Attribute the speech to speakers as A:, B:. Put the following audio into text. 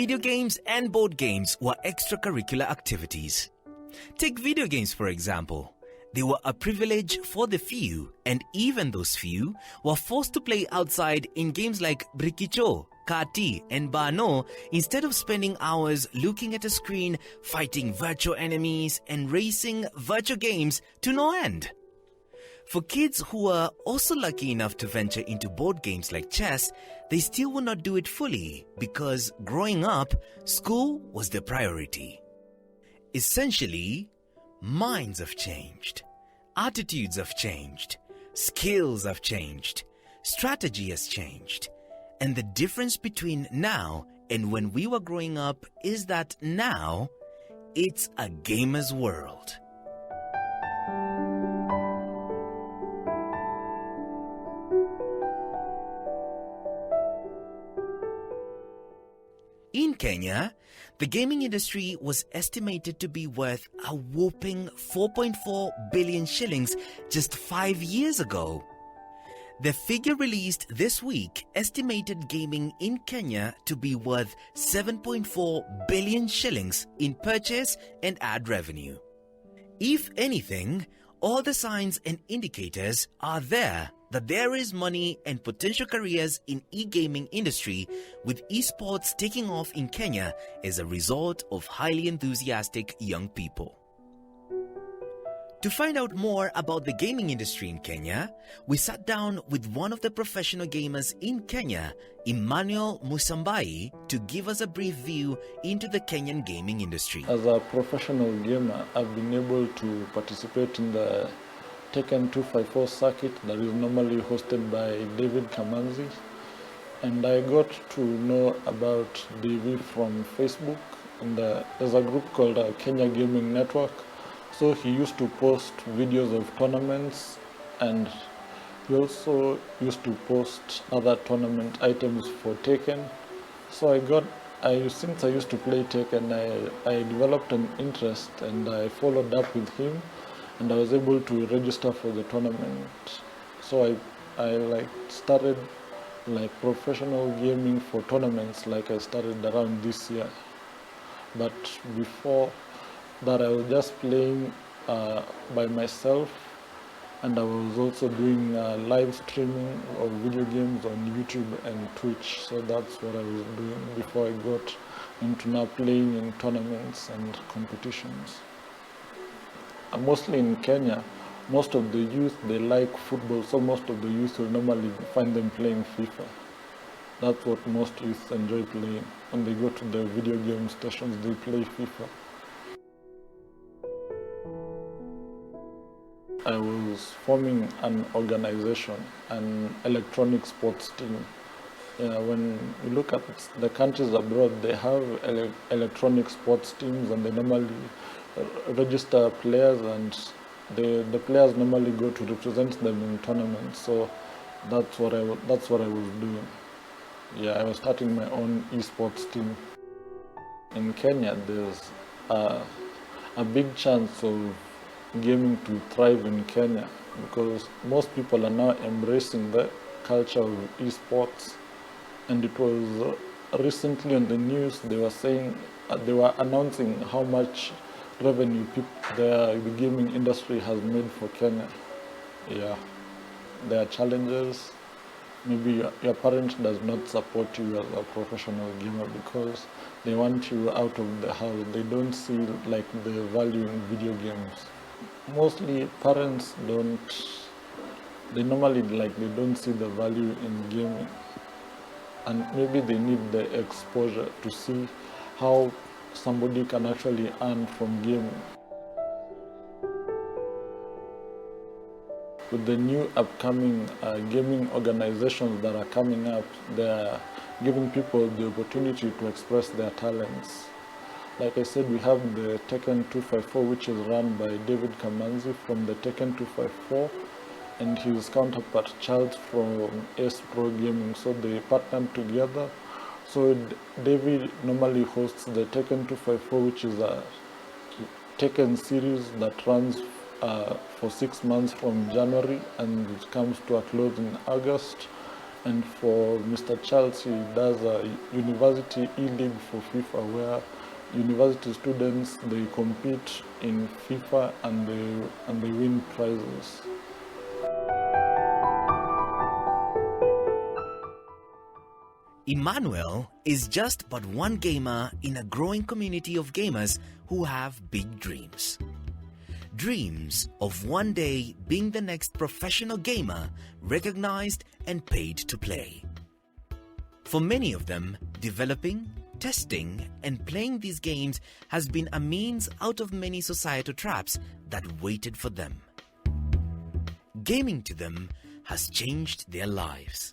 A: video games and board games were extracurricular activities. Take video games for example. They were a privilege for the few, and even those few were forced to play outside in games like Brikicho, Kati, and Bano instead of spending hours looking at a screen, fighting virtual enemies, and racing virtual games to no end. For kids who were also lucky enough to venture into board games like chess, they still would not do it fully because growing up, school was their priority. Essentially, minds have changed, attitudes have changed, skills have changed, strategy has changed. And the difference between now and when we were growing up is that now, it's a gamer's world. In Kenya, the gaming industry was estimated to be worth a whopping 4.4 billion shillings just 5 years ago. The figure released this week estimated gaming in Kenya to be worth 7.4 billion shillings in purchase and ad revenue. If anything, all the signs and indicators are there that there is money and potential careers in e-gaming industry, with esports taking off in Kenya as a result of highly enthusiastic young people. To find out more about the gaming industry in Kenya, we sat down with one of the professional gamers in Kenya, Emmanuel Musambai, to give us a brief view into the Kenyan gaming industry.
B: As a professional gamer, I've been able to participate in the Tekken 254 circuit that is normally hosted by David Kamanzi, and I got to know about David from Facebook, and there's a group called Kenya Gaming Network. So he used to post videos of tournaments, and he also used to post other tournament items for Tekken. So since I used to play Tekken, I developed an interest, and I followed up with him, and I was able to register for the tournament. So I started professional gaming for tournaments, I started around this year. But before that, I was just playing by myself, and I was also doing live streaming of video games on YouTube and Twitch. So that's what I was doing before I got into now playing in tournaments and competitions. Mostly in Kenya, most of the youth, they like football, so most of the youth will normally find them playing FIFA. That's what most youth enjoy playing. When they go to the video game stations, they play FIFA. I was forming an organization, an electronic sports team. When you look at the countries abroad, they have electronic sports teams, and they normally register players, and the players normally go to represent them in tournaments. So that's what I was doing. Yeah, I was starting my own esports team. In Kenya, there's a big chance of gaming to thrive in Kenya, because most people are now embracing the culture of esports. And it was recently on the news, they were announcing how much revenue the gaming industry has made for Kenya. Yeah, there are challenges. Maybe your parent does not support you as a professional gamer because they want you out of the house. They don't see the value in video games. Mostly parents they normally they don't see the value in gaming, and maybe they need the exposure to see how somebody can actually earn from gaming. With the new upcoming gaming organizations that are coming up, they are giving people the opportunity to express their talents. Like I said, we have the Tekken 254, which is run by David Kamanzi from the Tekken 254, and his counterpart Charles from S Pro Gaming. So they partnered together. So David normally hosts the Tekken 254, which is a Tekken series that runs for 6 months from January, and it comes to a close in August. And for Mr. Charles, he does a university e-league for FIFA where university students, they compete in FIFA and they win prizes.
A: Emmanuel is just but one gamer in a growing community of gamers who have big dreams. Dreams of one day being the next professional gamer, recognized and paid to play. For many of them, developing, testing and playing these games has been a means out of many societal traps that waited for them. Gaming to them has changed their lives.